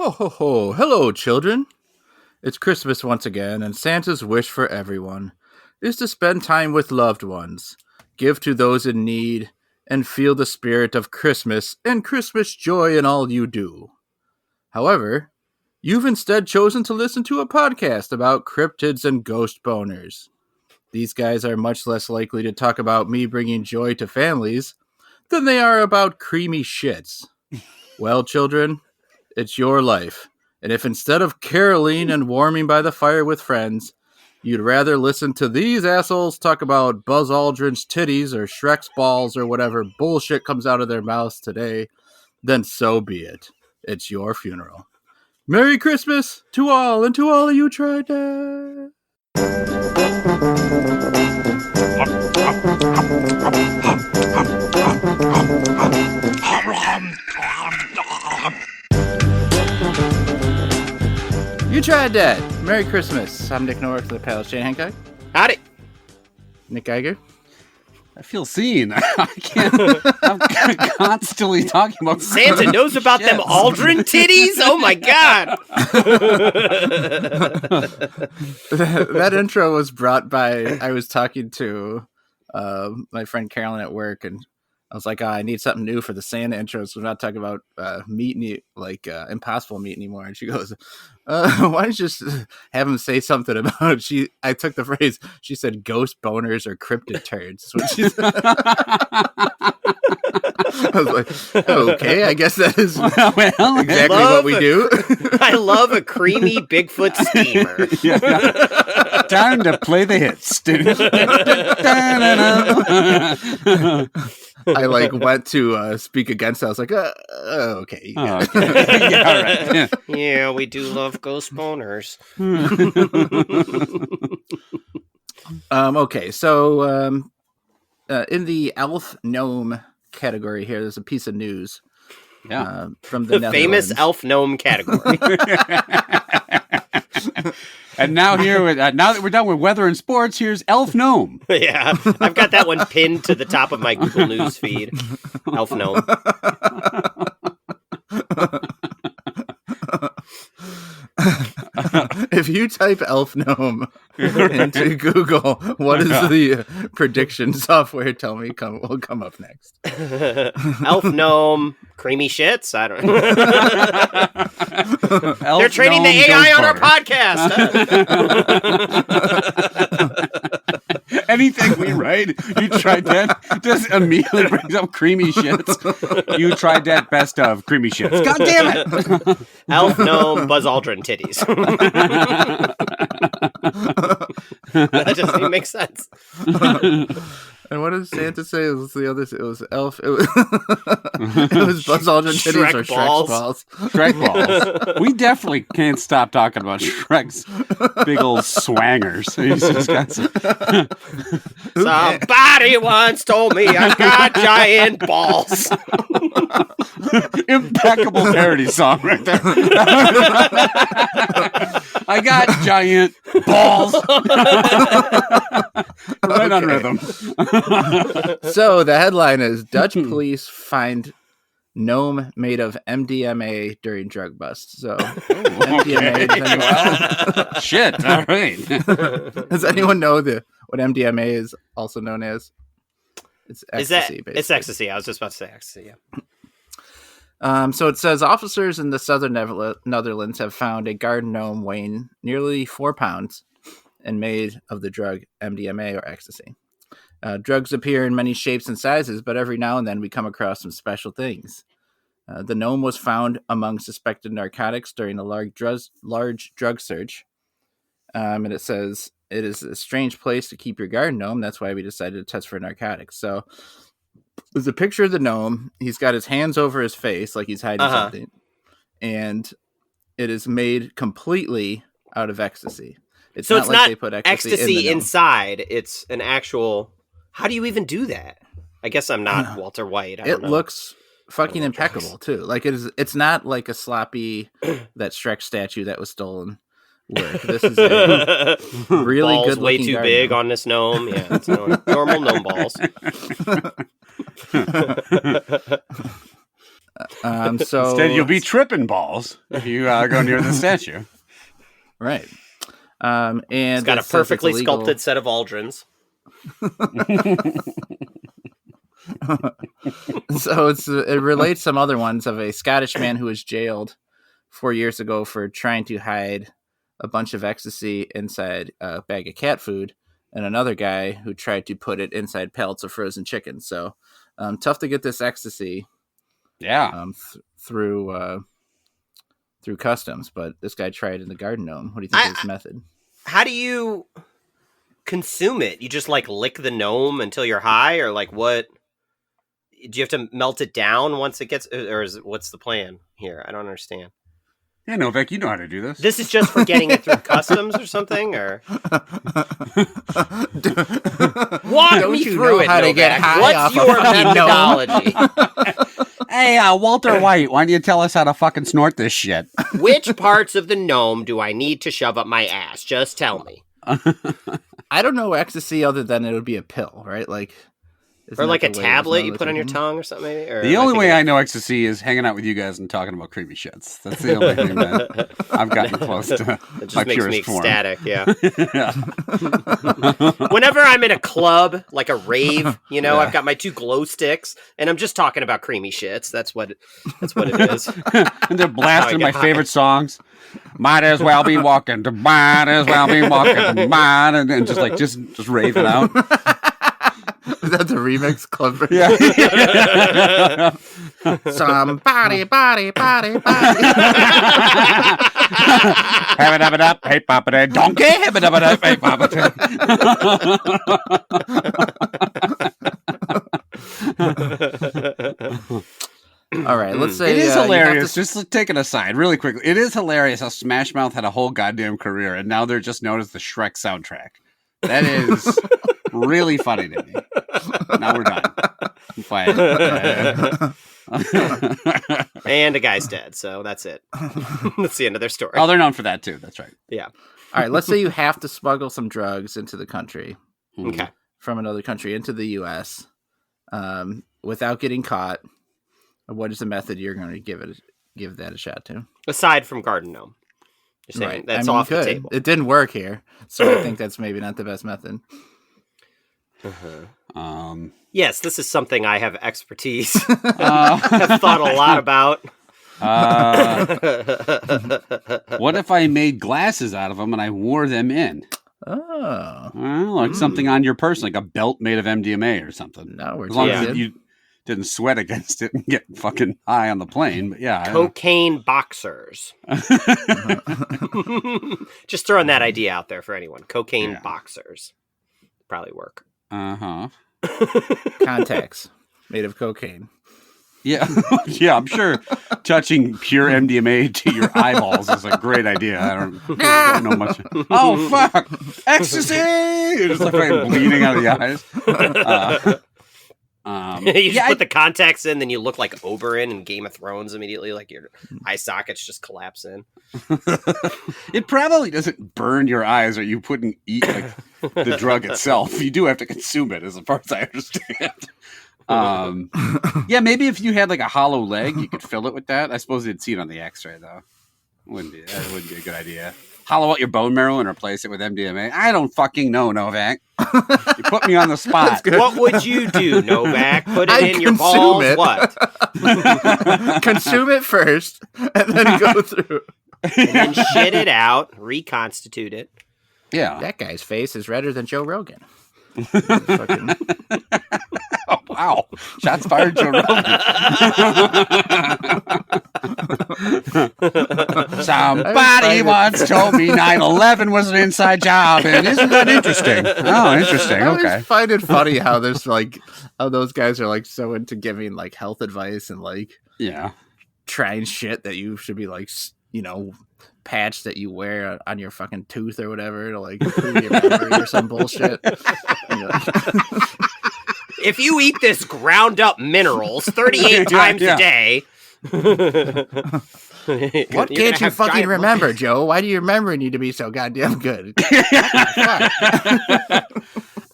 Ho, ho, ho. Hello, children. It's Christmas once again, and Santa's wish for everyone is to spend time with loved ones, give to those in need, and feel the spirit of Christmas and Christmas joy in all you do. However, you've instead chosen to listen to a podcast about cryptids and ghost boners. These guys are much less likely to talk about me bringing joy to families than they are about creamy shits. Well, children, it's your life. And if instead of caroling and warming by the fire with friends, you'd rather listen to these assholes talk about Buzz Aldrin's titties or Shrek's balls or whatever bullshit comes out of their mouths today, then so be it. It's your funeral. Merry Christmas to all, and to all of you tried that. You Tried Dat. Merry Christmas. I'm Nick Norrick, the pal Shane Hancock. Howdy. Nick Geiger. I feel seen. I can't. I'm constantly talking about Santa knows about them Aldrin titties. Oh my god! that intro was brought by. I was talking to my friend Carolyn at work, and I was like, I need something new for the Santa intro, so we're not talking about meat, Impossible Meat anymore. And she goes, why don't you just have him say something about I took the phrase, she said ghost boners or cryptid turds. What she said. I was like, okay, I guess that is exactly what we do. I love a creamy Bigfoot steamer. Yeah. Time to play the hits. I went to speak against it. I was like, okay. Oh, okay. Yeah, all right. Yeah, we do love ghost boners. Okay, so in the elf gnome category here, there's a piece of news. Yeah, from the famous elf gnome category. And now now that we're done with weather and sports, here's elf gnome. Yeah, I've got that one pinned to the top of my Google News feed. Elf gnome. If you type elf gnome into Google, what is the prediction software tell me will come up next? Elf gnome, creamy shits? I don't know. They're training the AI on our podcast. Anything we write, You Tried Dat, just immediately brings up creamy shits. You Tried Dat best of creamy shits. God damn it! Elf gnome, Buzz Aldrin titties. That doesn't even make sense. And what did Santa say? It was the other. It was elf. It was Buzz Aldrin titties or Shrek's balls. Shrek balls. We definitely can't stop talking about Shrek's big old swangers. He's just got Somebody once told me I got giant balls. Impeccable parody song right there. I got giant balls. Right on rhythm. So the headline is Dutch police find gnome made of MDMA during drug bust. So MDMA. Shit. All right. Does anyone know what MDMA is also known as? It's ecstasy. It's ecstasy. I was just about to say ecstasy. Yeah. So it says officers in the southern Netherlands have found a garden gnome weighing nearly 4 pounds and made of the drug MDMA or ecstasy. Drugs appear in many shapes and sizes, but every now and then we come across some special things. The gnome was found among suspected narcotics during a large drug search. And it says it is a strange place to keep your garden gnome. That's why we decided to test for narcotics. So there's a picture of the gnome. He's got his hands over his face like he's hiding something. And it is made completely out of ecstasy. So it's not they put ecstasy inside. It's an actual... How do you even do that? I guess I'm not Walter White. It looks fucking impeccable too. It's not like a sloppy that Shrek statue that was stolen work. This is a really balls good way too big on this gnome. Yeah, it's normal gnome balls. So instead, you'll be tripping balls if you go near the statue. Right. And it's got a perfectly sculpted set of aldrins. So it relates some other ones of a Scottish man who was jailed 4 years ago for trying to hide a bunch of ecstasy inside a bag of cat food, and another guy who tried to put it inside pellets of frozen chicken. So tough to get this ecstasy through customs, but this guy tried in the garden gnome. What do you think of his method? How do you consume it? You just like lick the gnome until you're high, or like what? Do you have to melt it down once it gets, or what's the plan here? I don't understand. Yeah, Novak, you know how to do this. This is just for getting it through customs or something, or walk me through it. How to get high What's your methodology? Hey, Walter White, why don't you tell us how to fucking snort this shit? Which parts of the gnome do I need to shove up my ass? Just tell me. I don't know ecstasy other than it would be a pill, right? Like, or like a tablet you put on your tongue or something, maybe? Or the only way I know ecstasy is hanging out with you guys and talking about creepy shits. That's the only thing that I've gotten close to. It just makes me ecstatic, yeah. Yeah. Whenever I'm in a club, like a rave, I've got my 2 glow sticks, and I'm just talking about creamy shits. That's what it is. And they're blasting my favorite songs. Might as well be walking to might as well be walking to might, and just raving out. Is that the remix club version? Yeah. Somebody, body. Have it up, hey papa day, donkey, have it up, hey papa day. All right, let's say it is hilarious. Just take it aside really quickly. It is hilarious how Smash Mouth had a whole goddamn career, and now they're just known as the Shrek soundtrack. That is really funny to me. Now we're done. And a guy's dead, so that's it. That's the end of their story. Oh, they're known for that too. That's right. Yeah. All right, let's say you have to smuggle some drugs into the country. Okay. From another country into the U.S. Without getting caught. What is the method you're going to give that a shot to? Aside from garden gnome. You're saying right. That's off the table. It didn't work here, so I think that's maybe not the best method. Yes, this is something I have expertise. Have thought a lot about. What if I made glasses out of them and I wore them in? Oh. Well, like something on your person, like a belt made of MDMA or something. No, we're as long as you didn't sweat against it and get fucking high on the plane. But yeah. Cocaine boxers. Just throwing that idea out there for anyone. Cocaine boxers. Probably work. Uh-huh. Contacts made of cocaine. Yeah. Yeah, I'm sure touching pure MDMA to your eyeballs is a great idea. I don't know much. Oh, fuck! Ecstasy! You're just like bleeding out of the eyes. You just put the contacts in, then you look like Oberyn in Game of Thrones immediately, like your eye sockets just collapse in. It probably doesn't burn your eyes, or you wouldn't eat like the drug itself. You do have to consume it, as far as I understand. Yeah, maybe if you had like a hollow leg, you could fill it with that. I suppose you'd see it on the X-ray, though. That wouldn't be a good idea. Hollow out your bone marrow and replace it with MDMA. I don't fucking know, Novak. You put me on the spot. What would you do, Novak? Put it in your balls? What? Consume it first, and then go through. And then shit it out, reconstitute it. Yeah. That guy's face is redder than Joe Rogan. Oh, wow. Shots fired, Joe Rogan. Somebody once told me 9/11 was an inside job, and isn't that interesting? Oh, interesting. Okay. I find it funny how there's how those guys are so into giving health advice and trying shit that you should be patch that you wear on your fucking tooth or whatever to improve your memory or some bullshit. If you eat this ground up minerals 38 times a day. What can't you fucking remember, Joe? Why do your memory need to be so goddamn good?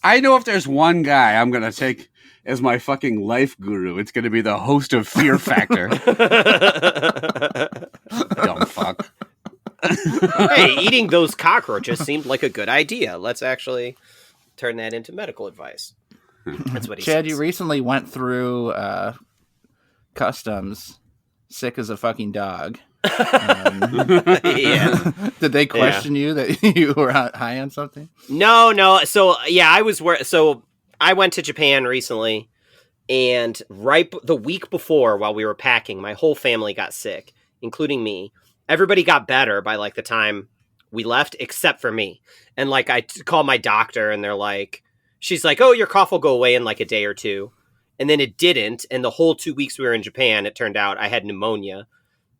I know if there's one guy I'm going to take as my fucking life guru. It's going to be the host of Fear Factor. Dumb fuck. Hey, eating those cockroaches seemed like a good idea. Let's actually turn that into medical advice. That's what he Chad, says. you recently went through customs sick as a fucking dog. Yeah. Did they question you that you were high on something? No. So, yeah, I went to Japan recently, and the week before, while we were packing, my whole family got sick, including me. Everybody got better by, like, the time we left, except for me. And, like, I called my doctor, and they're like, she's like, oh, your cough will go away in, like, a day or two. And then it didn't, and the whole 2 weeks we were in Japan, it turned out I had pneumonia.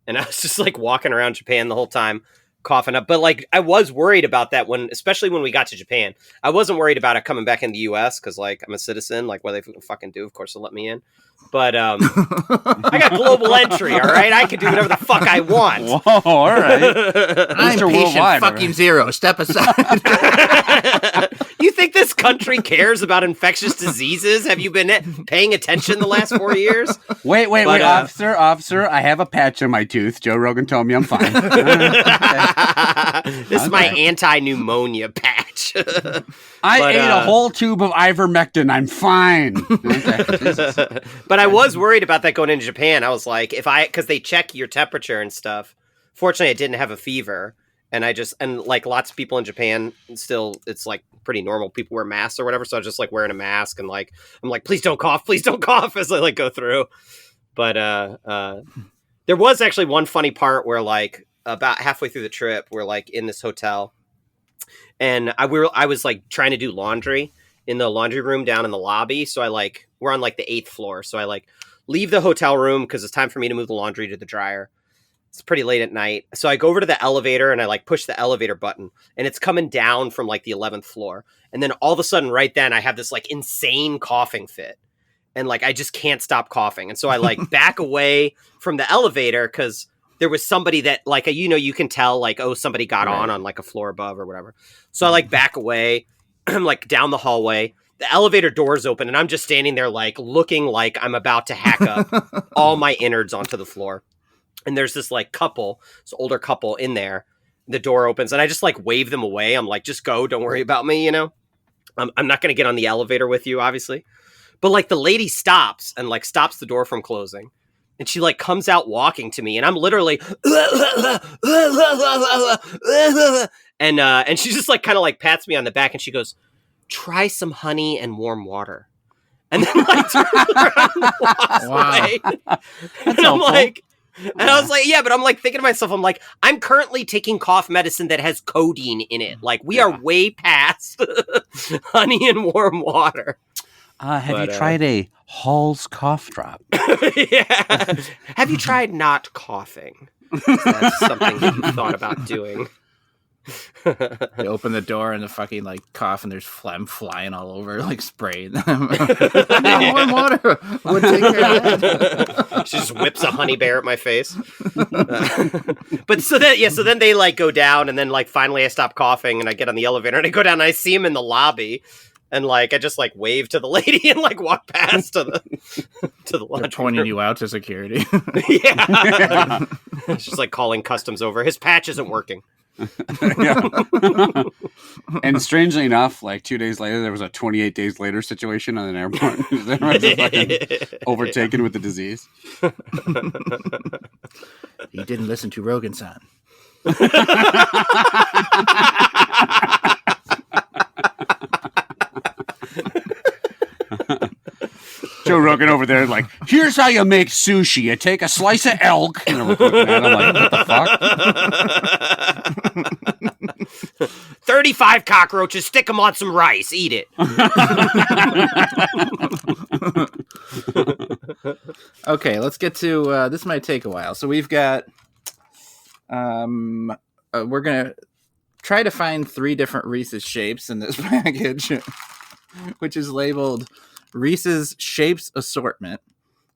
And I was just, like, walking around Japan the whole time, coughing up. But, like, I was worried about that especially when we got to Japan. I wasn't worried about it coming back in the U.S. because, like, I'm a citizen. Like, what they fucking do, of course, they'll let me in. But I got global entry, all right? I can do whatever the fuck I want. Whoa, all right. I'm Mr. patient Worldwide, fucking zero. Step aside. You think this country cares about infectious diseases? Have you been paying attention the last 4 years? Wait, officer, I have a patch on my tooth. Joe Rogan told me I'm fine. This is my anti-pneumonia patch. I ate a whole tube of ivermectin. I'm fine. Okay. But I was worried about that going into Japan. I was like, because they check your temperature and stuff. Fortunately, I didn't have a fever. And like lots of people in Japan, still, it's like pretty normal. People wear masks or whatever. So I was just like wearing a mask and like, I'm like, please don't cough as I like go through. But there was actually one funny part where like about halfway through the trip, we're like in this hotel and I was like trying to do laundry in the laundry room down in the lobby. So we're on like the 8th floor. So I like leave the hotel room because it's time for me to move the laundry to the dryer. It's pretty late at night. So I go over to the elevator and I like push the elevator button and it's coming down from like the 11th floor. And then all of a sudden right then I have this like insane coughing fit and like I just can't stop coughing. And so I like back away from the elevator because there was somebody that like, you can tell like, oh, somebody got on like a floor above or whatever. So I like back away. I'm like down the hallway. The elevator doors open and I'm just standing there like looking like I'm about to hack up all my innards onto the floor. And there's this like this older couple in there. The door opens and I just like wave them away. I'm like, just go. Don't worry about me. I'm not going to get on the elevator with you, obviously. But like the lady stops and like stops the door from closing. And she like comes out walking to me and I'm literally and she just like kind of like pats me on the back and she goes, try some honey and warm water. And then like turns around and walks away. And I'm like, and I was like, yeah, but I'm like thinking to myself, I'm like, I'm currently taking cough medicine that has codeine in it. Like we are way past honey and warm water. Have you tried a Hall's cough drop? Yeah. Have you tried not coughing? That's something that you thought about doing. They open the door and the fucking like cough and there's phlegm flying all over, like spraying them. No, warm water would take care of that. She just whips a honey bear at my face. But so then they like go down and then like finally I stop coughing and I get on the elevator and I go down and I see him in the lobby and like I just like wave to the lady and like walk past to the laundry They're pointing room. you out to security. Yeah. It's just like calling customs over. His patch isn't working. Yeah. And strangely enough, like 2 days later, there was a 28 days later situation on an airport. Everyone's just fucking overtaken with the disease. You didn't listen to Rogan-san. Joe Rogan over there, like, here's how you make sushi. You take a slice of elk. And I'm looking at him like, what the fuck? 35 cockroaches, stick them on some rice, eat it. Okay, let's get to this might take a while. So we've got we're gonna try to find 3 different Reese's shapes in this package, which is labeled Reese's Shapes Assortment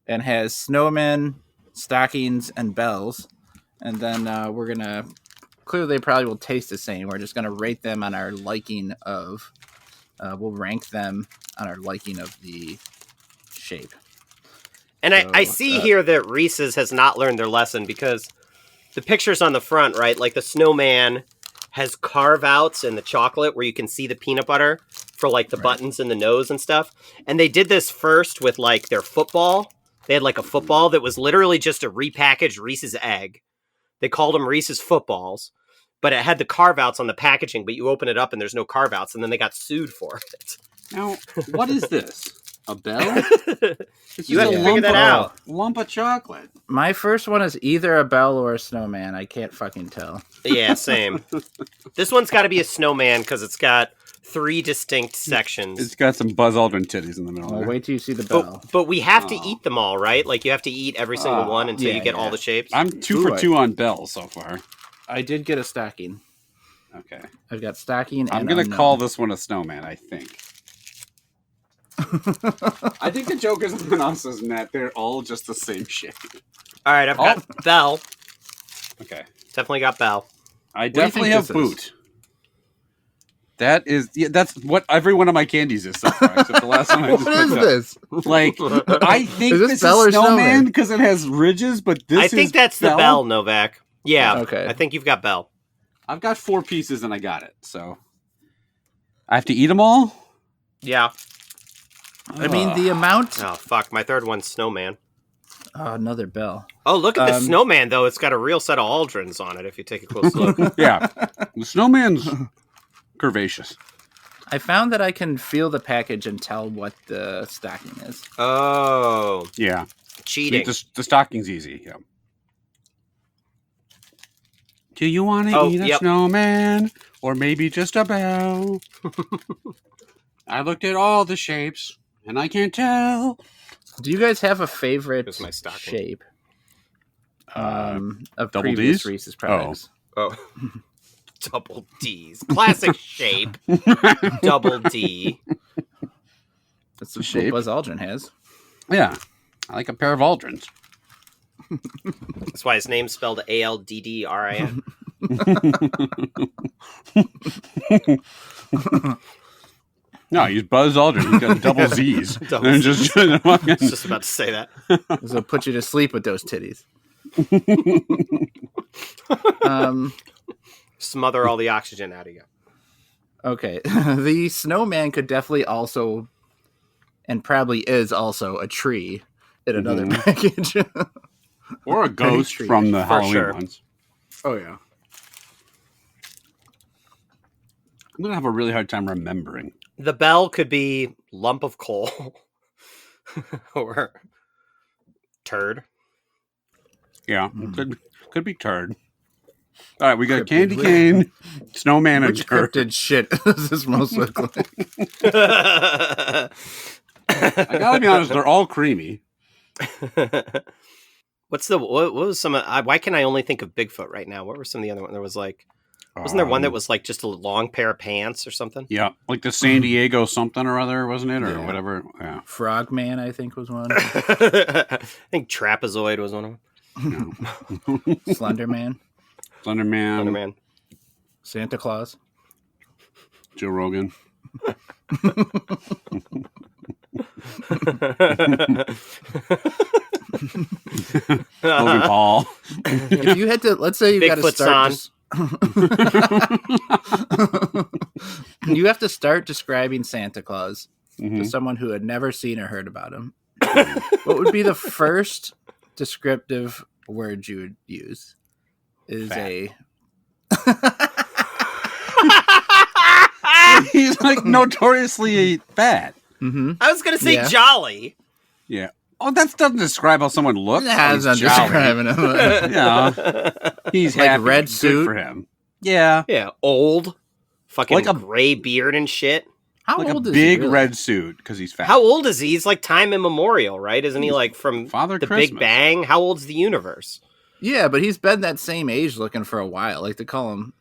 and has snowmen, stockings, and bells. And then we're gonna clearly they probably will taste the same. We're just gonna rate them on our liking of we'll rank them on our liking of the shape. And I see here that Reese's has not learned their lesson because the pictures on the front, right? Like the snowman has carve outs in the chocolate where you can see the peanut butter for like the buttons in the nose and stuff. And they did this first with like their football. They had like a football that was literally just a repackaged Reese's egg. They called them Reese's footballs, but it had the carve outs on the packaging, but you open it up and there's no carve outs. And then they got sued for it. Now, what is this? A bell? You have to figure that out. Lump of chocolate. My first one is either a bell or a snowman. I can't fucking tell. Yeah, same. This one's got to be a snowman because it's got 3 distinct sections. It's got some Buzz Aldrin titties in the middle. Well, There. wait till you see the bell. But we have to eat them all, right? Like you have to eat every single one until you get all the shapes. I'm 2 for 2 on bells so far. I did get a stocking. Okay. I've got stocking and I'm going to call this one a snowman, I think. I think the joke is on us is that they're all just the same shape. All right, I've got Bell. Okay. Definitely got Bell. I do you definitely think have this boot. is? That's what every one of my candies is so far, except the last one I just What is picked up. this? Like, I think Is this this Bell is or snowman snowman? because it has ridges, but this I is think that's the Bell, Novak. Yeah. Okay. I think you've got Bell. I've got 4 pieces and I got it, so I have to eat them all. Yeah. I mean, the amount... Oh, fuck. My third one's Snowman. Oh, another bell. Oh, look at the Snowman, though. It's got a real set of Aldrins on it, if you take a close look. Yeah, the snowman's curvaceous. I found that I can feel the package and tell what the stocking is. Oh. Yeah, Cheating. the stocking's easy. Yeah. Do you want to eat a snowman or maybe just a bell? I looked at all the shapes and I can't tell. Do you guys have a favorite Here's my stocking. shape of Double previous Ds? Reese's products? Oh. Double D's. Classic shape. Double D. That's the shape. shape Buzz Aldrin has. Yeah, I like a pair of Aldrins. That's why his name's spelled Aldrin. No, he's Buzz Aldrin. He's got double Z's. Double And Z's. just I was just about to say that. This will put you to sleep with those titties. Smother all the oxygen out of you. Okay. The snowman could definitely also, and probably is also, a tree in another package. or a ghost tree, from the for Halloween sure. ones. Oh, yeah. I'm gonna have a really hard time remembering. The bell could be lump of coal or turd. Yeah, could be turd. All right, we got Cryptid candy whip. cane, snowman, and Which turd. cryptid shit does this most look like? I gotta be honest, they're all creamy. What was some? Why can I only think of Bigfoot right now? What were some of the other ones? There was like, wasn't there one that was like just a long pair of pants or something? Yeah, like the San Diego something or other, wasn't it, or whatever? Yeah. Frogman, I think, was one. I think Trapezoid was one of them. Slenderman. Slenderman, Thunderman. Santa Claus. Joe Rogan. Logan Paul. If you had to, let's say you got to Bigfoot's start. You have to start describing Santa Claus to someone who had never seen or heard about him. What would be the first descriptive word you would use? Fat. He's like notoriously fat. Mm-hmm. I was gonna say Yeah. jolly. Yeah. Oh, that doesn't describe how someone looks. That's not He's jolly. describing him. Yeah. He's Like happy. red Good suit? for him. Yeah. Yeah, old, fucking Like a- gray beard and shit. How Like a old is big he really? red suit because he's fat. How old is he? He's like time immemorial, right? Isn't he like from Father the Christmas. Big Bang? How old's the universe? Yeah, but he's been that same age looking for a while. Like to call him.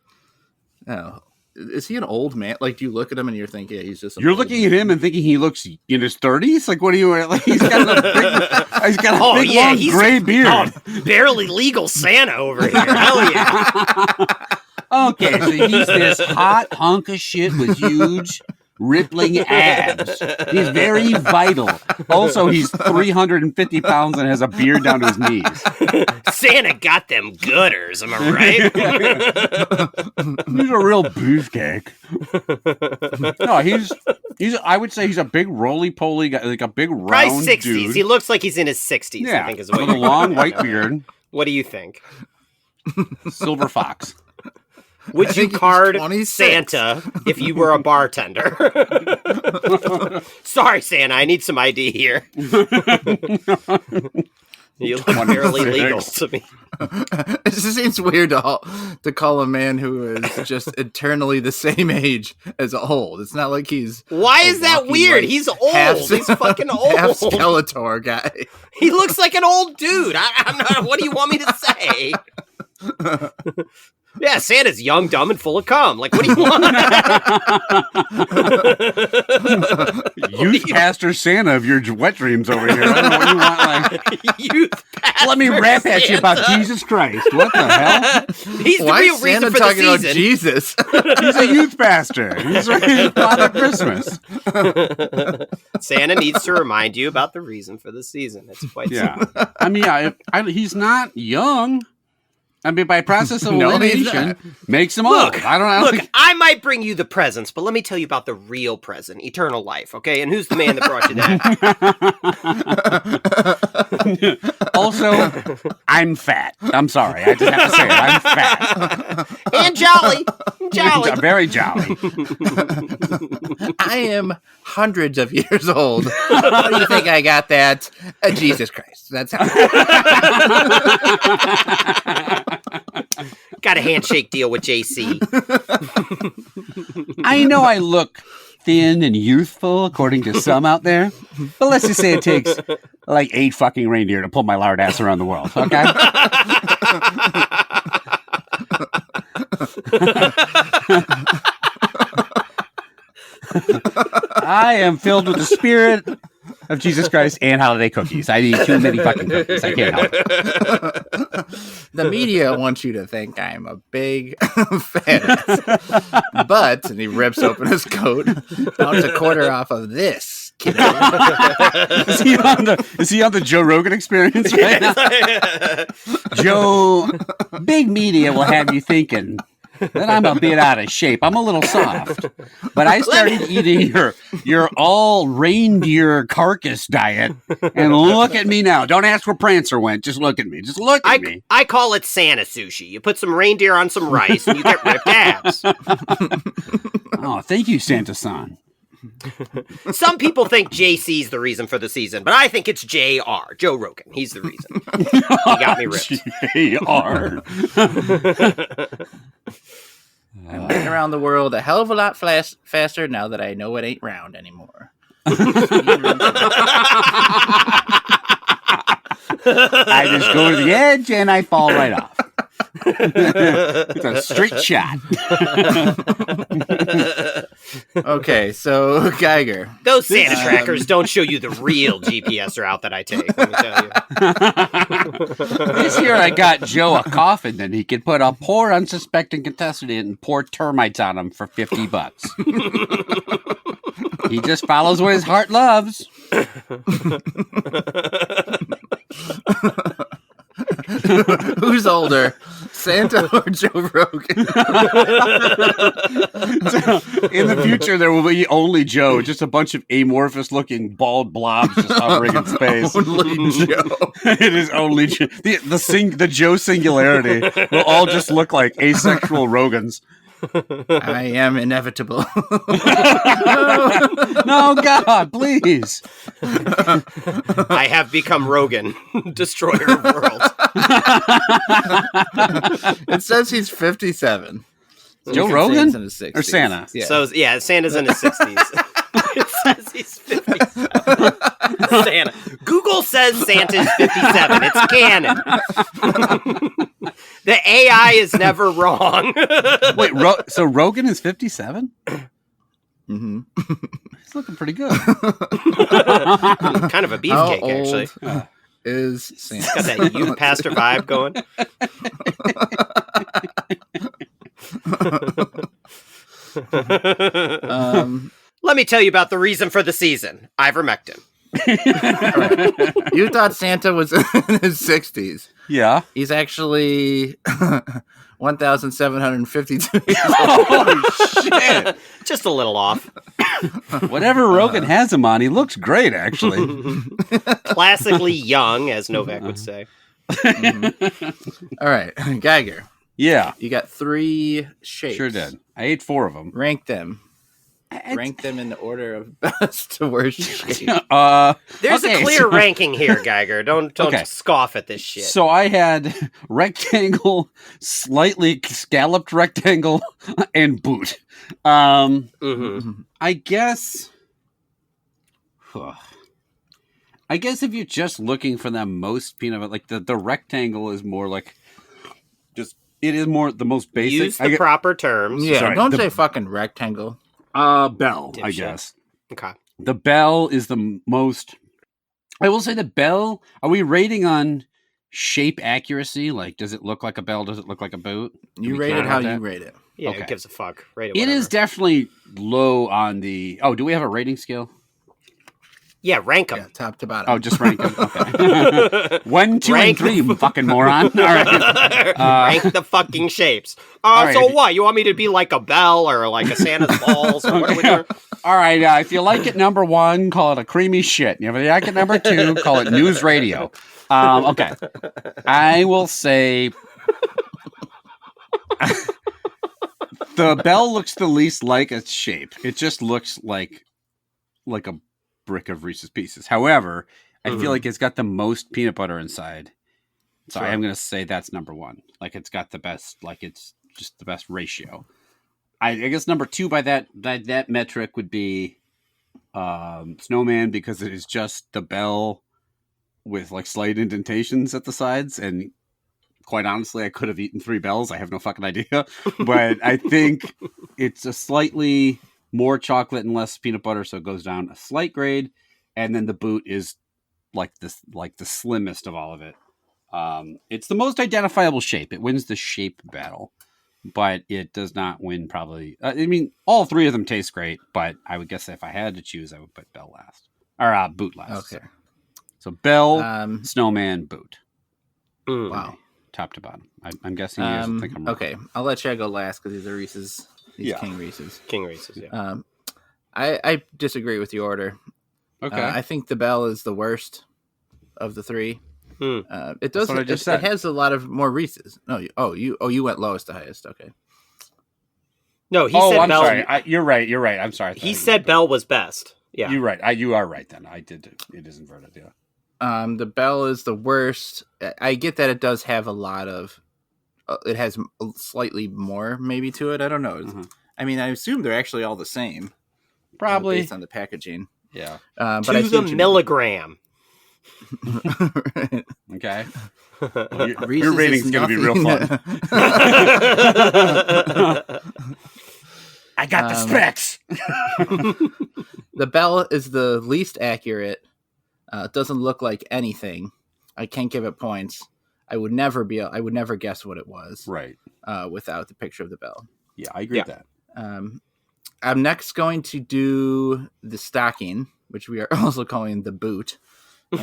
Oh, is he an old man? Like, do you look at him and you're thinking, yeah, he's just. You're looking at him and thinking he looks in his 30s? Like, what are you like? He's got a big, long gray beard. Oh, barely legal Santa over here. Hell yeah. Okay, so he's this hot hunk of shit with huge rippling abs. He's very vital. Also, he's 350 pounds and has a beard down to his knees. Santa got them gutters, am I right? He's a real beefcake. No, he's. I would say he's a big roly-poly guy, like a big round Probably 60s. dude. He looks like he's in his 60s, Yeah, I think is what with a you're long getting white at. beard. What do you think? Silver fox. Would you think he's card 26. Santa if you were a bartender? Sorry, Santa, I need some ID here. You look fairly legal to me. It just seems weird to call a man who is just eternally the same age as old. It's not like he's Why a is that walking, weird? like, He's old. He's fucking old. half Skeletor guy. He looks like an old dude. I'm not. What do you want me to say? Yeah, Santa's young, dumb, and full of cum. Like, what do you want? Youth pastor Santa of your wet dreams over here. I don't know what you want. Like, Youth pastor let me rap at you about Santa. Jesus Christ. What the hell? Why He's the real is reason Santa for the talking about season. Jesus? He's a youth pastor. He's Father Christmas. Santa needs to remind you about the reason for the season. It's quite simple. Yeah. I mean, he's not young. I mean, by process of No, he's elimination, not. makes him Look, old. I don't Look, think. I might bring you the presents, but let me tell you about the real present, eternal life, okay? And who's the man that brought you that? Also, I'm fat. I'm sorry. I just have to say it. I'm fat. And jolly. Jolly. Very jolly. I am hundreds of years old. How do you think I got that? Jesus Christ. That's how. Got a handshake deal with JC. I know I look thin and youthful, according to some out there, but let's just say it takes like 8 fucking reindeer to pull my lard ass around the world, okay? I am filled with the spirit of Jesus Christ and holiday cookies. I eat too many fucking cookies. I can't help it. The media wants you to think I'm a big fan. But, and he rips open his coat, now it's a quarter off of this, kiddo. Is he on the Joe Rogan experience right now? Joe, big media will have you thinking that I'm a bit out of shape. I'm a little soft. But I started eating your all reindeer carcass diet, and look at me now. Don't ask where Prancer went. Just look at me. Just look at me. I call it Santa sushi. You put some reindeer on some rice and you get ripped abs. Oh, thank you, Santa-san. Some people think JC's the reason for the season, but I think it's JR, Joe Rogan. He's the reason. He got me ripped. JR. I'm getting around the world a hell of a lot faster now that I know it ain't round anymore. I just go to the edge and I fall right off. It's a straight shot. Okay, so Geiger. Those Santa trackers don't show you the real GPS route that I take, let me tell you. This year I got Joe a coffin that he could put a poor unsuspecting contestant in and pour termites on him for $50. He just follows what his heart loves. Who's older, Santa or Joe Rogan? In the future, there will be only Joe, just a bunch of amorphous-looking bald blobs just hovering in space. Only Joe. It is only Joe. The Joe singularity will all just look like asexual Rogans. I am inevitable. No, God, please. I have become Rogan, destroyer of worlds. It says he's 57. So Joe we can say Rogan? he's in his 60s. Or Santa? Yeah. So, yeah, Santa's in his 60s. It says he's 57. Santa. Google says Santa's 57. It's canon. The AI is never wrong. Wait, so Rogan is 57? Mm-hmm. He's looking pretty good. Kind of a How beefcake, old actually. is Santa? Got that youth pastor vibe going. Let me tell you about the reason for the season. Ivermectin. Right. You thought Santa was in his 60s. Yeah. He's actually 1,752 years old. Oh, shit. Just a little off. Whatever Rogan has him on, he looks great, actually. Classically young, as Novak would say. All right, Geiger. Yeah. You got 3 shapes. Sure did. I ate 4 of them. Rank them. Rank them in the order of best to worst shape. There's a clear ranking here, Geiger. Don't Okay. scoff at this shit. So I had rectangle, slightly scalloped rectangle, and boot. I guess. I guess if you're just looking for the most peanut butter, like the rectangle is more like just it is more the most basic. Use the proper terms. Yeah, Sorry, don't say fucking rectangle. Bell, I Dipshit. guess. Okay. The bell is the most. I will say the bell. Are we rating on shape accuracy? Like, does it look like a bell? Does it look like a boot? You we rate care it how about you that? rate it. Yeah, Okay. who gives a fuck? Rate It is definitely low on the. Oh, do we have a rating scale? Yeah, rank them. Yeah, top to bottom. Oh, just rank them. Okay. 1, 2, Rank and 3, you fucking moron. All right. Rank the fucking shapes. right, So if- what? You want me to be like a bell or like a Santa's balls? Or what are we doing? All right. If you like it number 1, call it a creamy shit. If you like it number 2, call it news radio. Okay. I will say the bell looks the least like its shape. It just looks like a brick of Reese's Pieces. However, I feel like it's got the most peanut butter inside. So I am going to say that's number 1. Like it's got the best, like it's just the best ratio. I guess number 2 by that metric would be Snowman, because it is just the bell with like slight indentations at the sides. And quite honestly, I could have eaten 3 bells. I have no fucking idea. But I think it's a slightly more chocolate and less peanut butter, so it goes down a slight grade. And then the boot is like the slimmest of all of it. It's the most identifiable shape. It wins the shape battle, but it does not win probably. I mean, all 3 of them taste great, but I would guess if I had to choose, I would put bell last or boot last. Okay. So bell, Snowman, boot. Wow. Top to bottom. I'm guessing you guys think I'm wrong. Okay, I'll let you go last because these are Reese's. These Yeah. King Reese's. King Reese's, yeah. I disagree with the order. Okay. I think the bell is the worst of the 3. It does. what I just said. It has a lot of more Reese's. No. You went lowest to highest. Okay. No, he said I'm Bell. sorry. You're right. I'm sorry. He said Bell was best. Yeah. You're right. You are right then. I did. It is inverted. Yeah. The bell is the worst. I get that it does have a lot of. It has slightly more maybe to it. I don't know. I mean, I assume they're actually all the same. Probably. Based on the packaging. Yeah. But to I see the what you mean. milligram. Okay. Reese's Your rating's is going to be real fun. I got the specs. The bell is the least accurate. It doesn't look like anything. I can't give it points. I would never guess what it was. Right. Without the picture of the bell. Yeah, I agree with that. I'm next going to do the stocking, which we are also calling the boot. Oh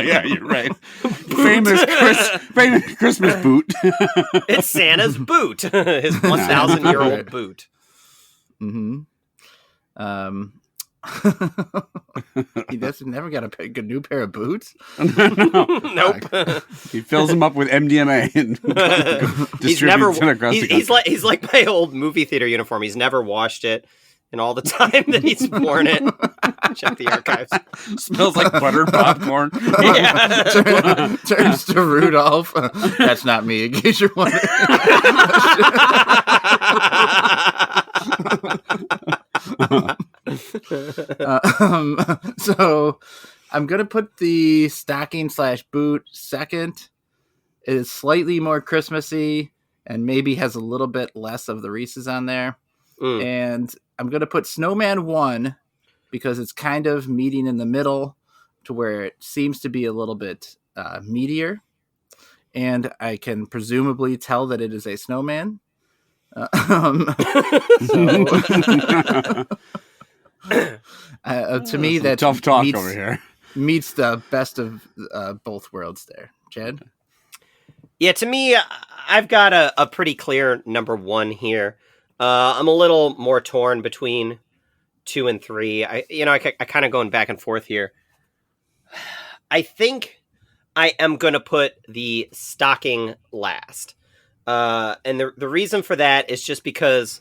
yeah, you're right. famous Christmas boot. It's Santa's boot. His 1,000-year-old boot. Mm-hmm. He doesn't never got a new pair of boots. Nope. He fills them up with MDMA and distributes it across the country. He's like my old movie theater uniform. He's never washed it, and all the time that he's worn it. Check the archives. Smells like buttered popcorn. Yeah. Turns to Rudolph. That's not me, in case you're wondering. So I'm gonna put the stocking / boot second. It is slightly more Christmassy and maybe has a little bit less of the Reese's on there. And I'm gonna put Snowman 1 because it's kind of meeting in the middle to where it seems to be a little bit meatier, and I can presumably tell that it is a snowman. So, to me, that tough talk over here. Meets the best of both worlds there. Chad? Yeah, to me, I've got a pretty clear number one here. I'm a little more torn between 2 and 3. I kind of going back and forth here. I think I am going to put the stocking last. And the reason for that is just because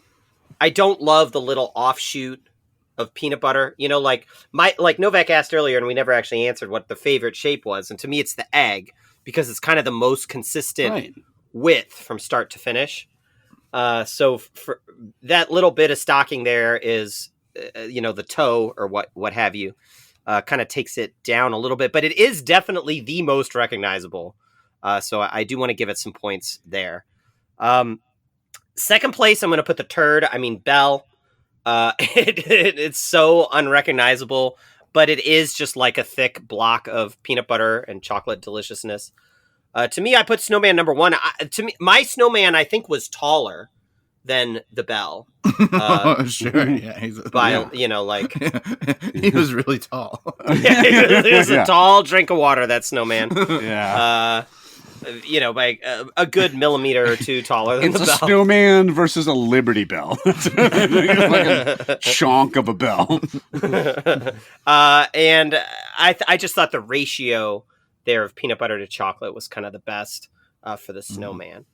I don't love the little offshoot of peanut butter. You know, like Novak asked earlier, and we never actually answered what the favorite shape was. And to me, it's the egg, because it's kind of the most consistent width from start to finish. So for that little bit of stocking there is, the toe or what have you, kind of takes it down a little bit, but it is definitely the most recognizable. So I do want to give it some points there. Second place, I'm going to put the turd. I mean, Belle. It's so unrecognizable, but it is just like a thick block of peanut butter and chocolate deliciousness. To me, I put Snowman number one. To me, my Snowman, I think, was taller than the Belle. Sure, yeah. He was really tall. He was a tall drink of water, that Snowman. Yeah. By a good millimeter or two taller than it's the a Belle. Snowman versus a Liberty Bell. Like a chonk of a bell. And I just thought the ratio there of peanut butter to chocolate was kind of the best for the Snowman.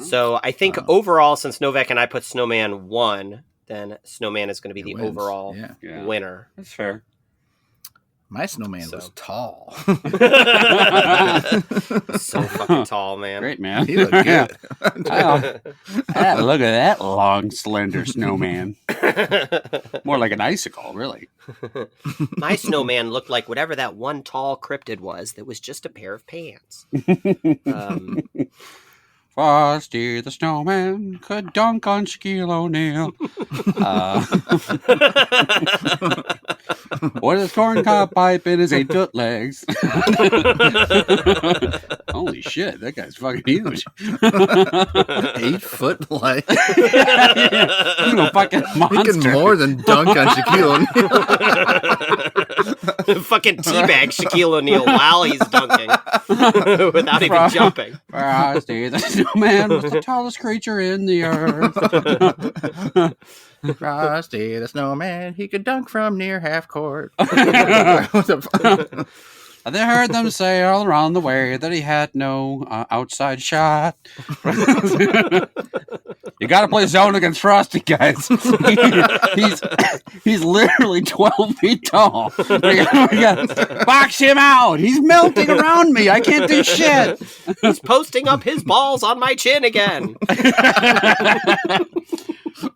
So I think overall, since Novak and I put Snowman 1, then Snowman is going to be the overall winner. That's fair. My Snowman was tall. So fucking tall, man. Great, man. He looked good. Look at that long, slender Snowman. More like an icicle, really. My Snowman looked like whatever that one tall cryptid was that was just a pair of pants. Frosty the Snowman could dunk on Shaquille O'Neal. With his corncob pipe in his 8-foot legs. Holy shit, that guy's fucking huge. 8-foot leg. He's a fucking monster. He can more than dunk on Shaquille O'Neal. Fucking teabag Shaquille O'Neal while he's dunking without even jumping. Frosty the Snowman was the tallest creature in the earth. Frosty the Snowman, he could dunk from near half court. They heard them say all around the way that he had no outside shot. You got to play zone against Frosty, guys. He's literally 12 feet tall. We got box him out. He's melting around me. I can't do shit. He's posting up his balls on my chin again.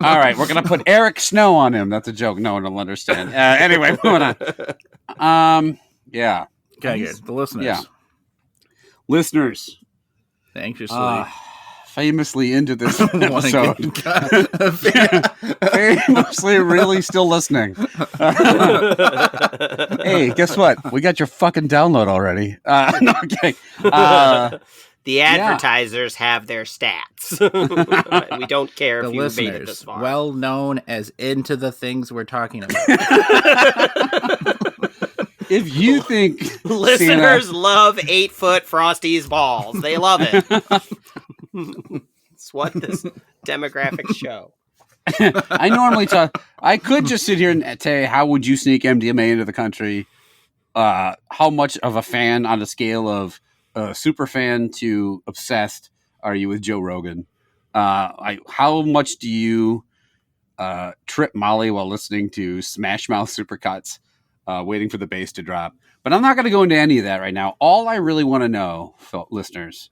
All right, we're gonna put Eric Snow on him. That's a joke. No one will understand. Anyway, moving on. Yeah. Okay, good. The listeners. Yeah. Listeners. Anxiously. Famously into this episode. Famously really still listening. Hey, guess what? We got your fucking download already. No, okay. The advertisers have their stats. We don't care if you made it this far. Well known as into the things we're talking about. If you think listeners love 8-foot Frosty's balls, they love it. It's what this demographic show. I normally talk. I could just sit here and say, how would you sneak MDMA into the country? How much of a fan on a scale of super fan to obsessed are you with Joe Rogan? How much do you trip Molly while listening to Smash Mouth Supercuts? Waiting for the bass to drop. But I'm not going to go into any of that right now. All I really want to know, listeners,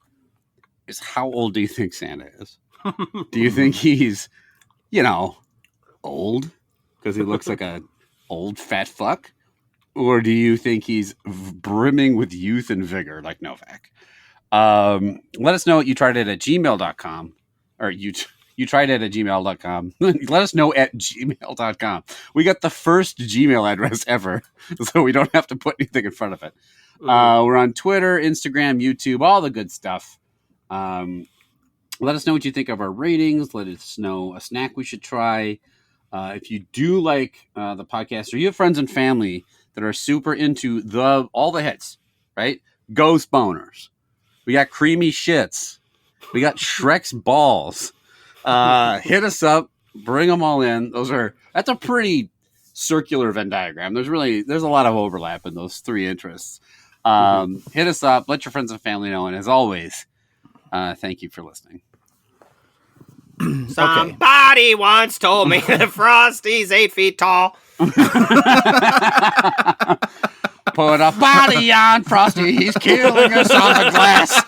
is how old do you think Santa is? Do you think he's, old? Because he looks like a old fat fuck? Or do you think he's brimming with youth and vigor like Novak? Let us know at youtrydat@gmail.com. Or you tried it at gmail.com. Let us know at gmail.com. We got the first Gmail address ever, so we don't have to put anything in front of it. We're on Twitter, Instagram, YouTube, all the good stuff. Let us know what you think of our ratings. Let us know a snack we should try. If you do like the podcast, or you have friends and family that are super into all the hits, right? Ghost boners. We got creamy shits. We got Shrek's balls. Hit us up. Bring them all in. That's a pretty circular Venn diagram. There's a lot of overlap in those three interests. Hit us up. Let your friends and family know. And as always, thank you for listening. Somebody once told me that Frosty's 8 feet tall. Put a body on Frosty. He's killing us on the glass.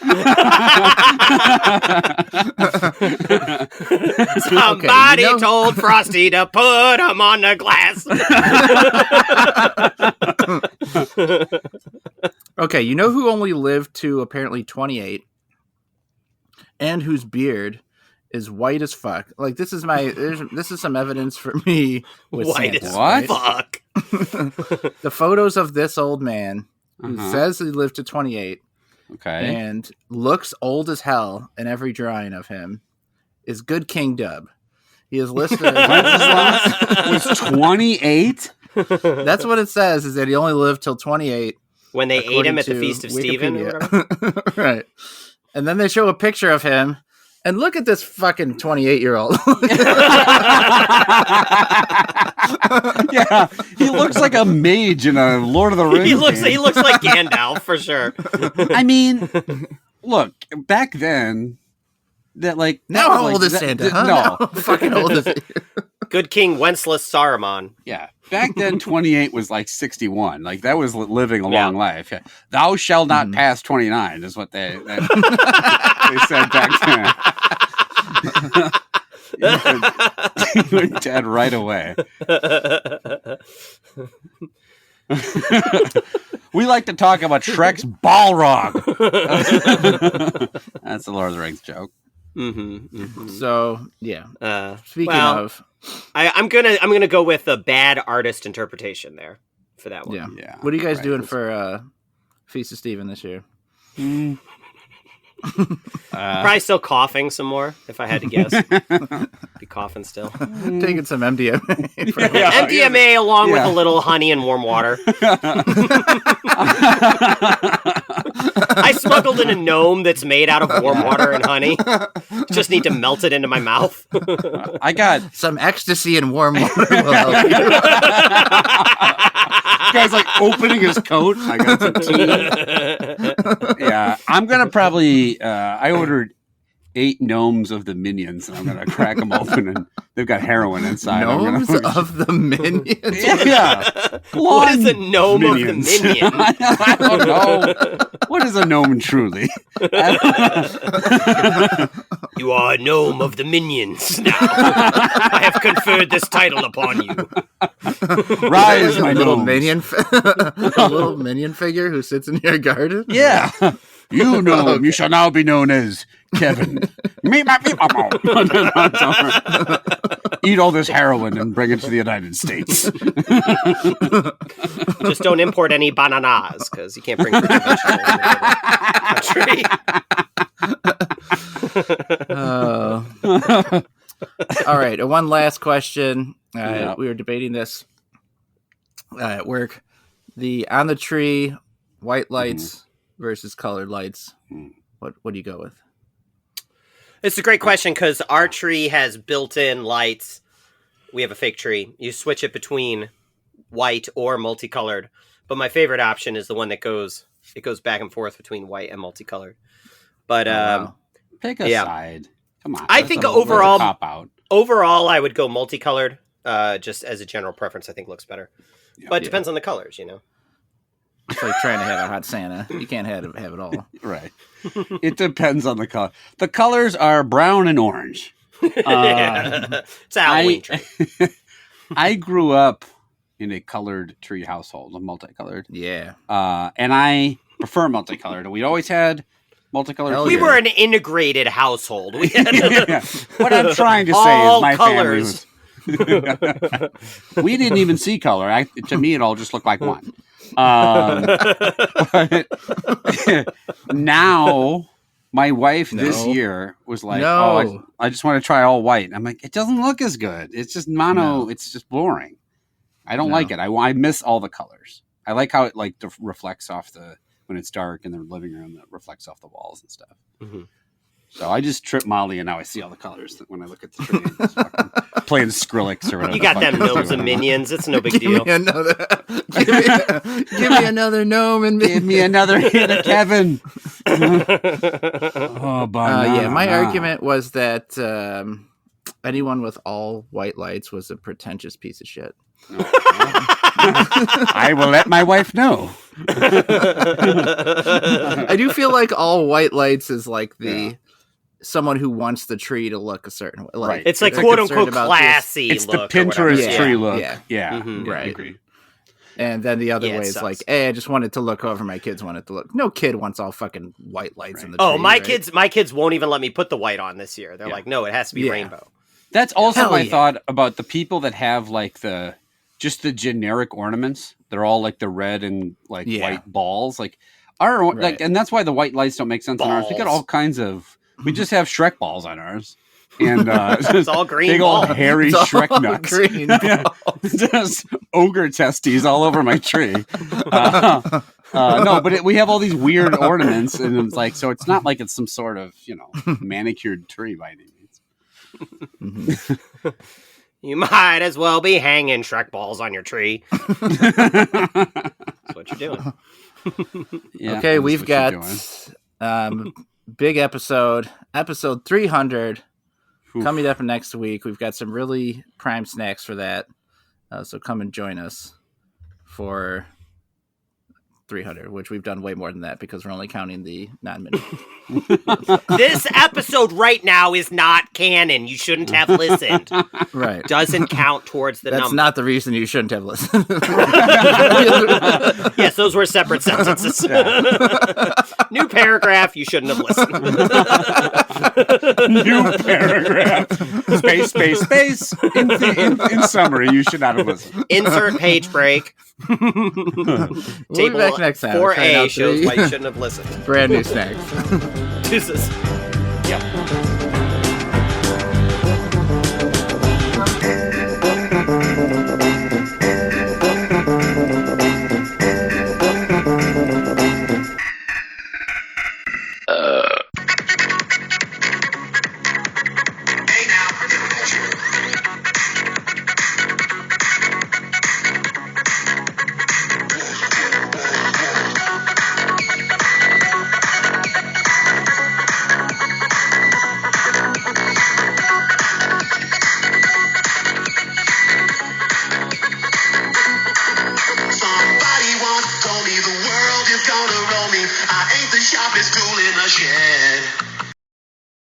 Somebody told Frosty to put him on the glass. Okay, you know who only lived to apparently 28 and whose beard is white as fuck. Like, this is some evidence for me with white Santa, as right? fuck. The photos of this old man who says he lived to 28 and looks old as hell in every drawing of him is Good King Dub. He is listed as was 28? That's what it says, is that he only lived till 28. When they ate him at the Feast of Stephen or whatever? Right. And then they show a picture of him. And look at this fucking 28-year-old. Yeah, he looks like a mage in a Lord of the Rings. He looks like Gandalf for sure. I mean, look, back then, now how old is Santa? Huh? No, how fucking old is he? Good King Wenceslas Saruman. Yeah, back then 28 was like 61. Like, that was living a long life. Yeah. Thou shalt not pass 29 is what they said back then. He went dead right away. We like to talk about Shrek's Balrog. That's the Lord of the Rings joke. So, yeah. Speaking of... I'm gonna go with a bad artist interpretation there for that one. Yeah. What are you guys doing for Feast of Stephen this year? Probably still coughing some more, if I had to guess. Be coughing still. Taking some MDMA. MDMA along with a little honey and warm water. I smuggled in a gnome that's made out of warm water and honey. Just need to melt it into my mouth. I got some ecstasy and warm water will help you. Guy's like opening his coat. I got some tea. Yeah, I'm gonna probably. I ordered 8 gnomes of the Minions, and I'm gonna crack them open, and they've got heroin inside. Gnomes of the Minions. Yeah. What is a gnome Minions. of the Minion? I don't know. What is a gnome truly? You are a gnome of the Minions now. I have conferred this title upon you. Rise, my little gnomes. a little minion figure who sits in your garden. Yeah. You gnome, you shall now be known as Kevin. Eat all this heroin and bring it to the United States. Just don't import any bananas, because you can't bring fruit and vegetables into the country. All right, one last question. We were debating this at work. The on the tree white lights versus colored lights. What do you go with? It's a great question, because our tree has built-in lights. We have a fake tree. You switch it between white or multicolored. But my favorite option is the one that goes back and forth between white and multicolored. But pick a side. Come on. I think overall, I would go multicolored. Just as a general preference, I think looks better. Yeah, but it depends on the colors, you know. It's like trying to have a hot Santa. You can't have it all. Right. It depends on the color. The colors are brown and orange. It's a Halloween tree. I grew up in a colored tree household, a multicolored. Yeah. And I prefer multicolored. We always had multicolored. We were an integrated household. We had What I'm trying to say is my colors. We didn't even see color. To me, it all just looked like one. But now My wife this No. year was like, No. "Oh, I just want to try all white." I'm like, "It doesn't look as good. It's just mono. No. It's just boring. I don't No. like it. I miss all the colors. I like how it like reflects off when it's dark in the living room. That reflects off the walls and stuff. Mm-hmm. So I just trip Molly, and now I see all the colors when I look at the tree. And just fucking playing Skrillex or whatever. You got them gnomes and minions. It's no big deal. Give me another gnome and Give me another hit of Kevin. Oh, yeah, my argument was that anyone with all white lights was a pretentious piece of shit. I will let my wife know. I do feel like all white lights is like someone who wants the tree to look a certain way. Like, Right. It's like they're quote concerned unquote about classy. It's the look or whatever. Pinterest tree look. Yeah. Yeah. Mhm. Right. I agree. And then the other Yeah, it way is sucks. like, hey, I just want it to look however my kids want it to look. No kid wants all fucking white lights in the Oh, tree. my right? kids won't even let me put the white on this year. They're like, no, it has to be Yeah. rainbow. That's also Hell my yeah. thought about the people that have like just the generic ornaments. They're all like the red and like white balls. Like Right. and that's why the white lights don't make sense on ours. We got Balls. all kinds of. We just have Shrek balls on ours, and It's all green big old balls. hairy It's all Shrek nuts. green Yeah. Just ogre testes all over my tree. No, but we have all these weird ornaments, and it's like, so it's not like it's some sort of manicured tree by any means. Mm-hmm. You might as well be hanging Shrek balls on your tree. That's what you're doing. Yeah, Okay, that's we've what you're got doing. big episode 300 Oof. coming up next week. We've got some really prime snacks for that. So come and join us for 300, which we've done way more than that because we're only counting the 9 minutes. This episode right now is not canon. You shouldn't have listened. Right. Doesn't count towards the That's number. not the reason you shouldn't have listened. Yes, those were separate sentences. New paragraph, you shouldn't have listened. New paragraph. Space. In summary, you should not have listened. Insert page break. We'll be Table back next time. We're trying 4A out shows three why you shouldn't have listened. brand new snacks. Deuces.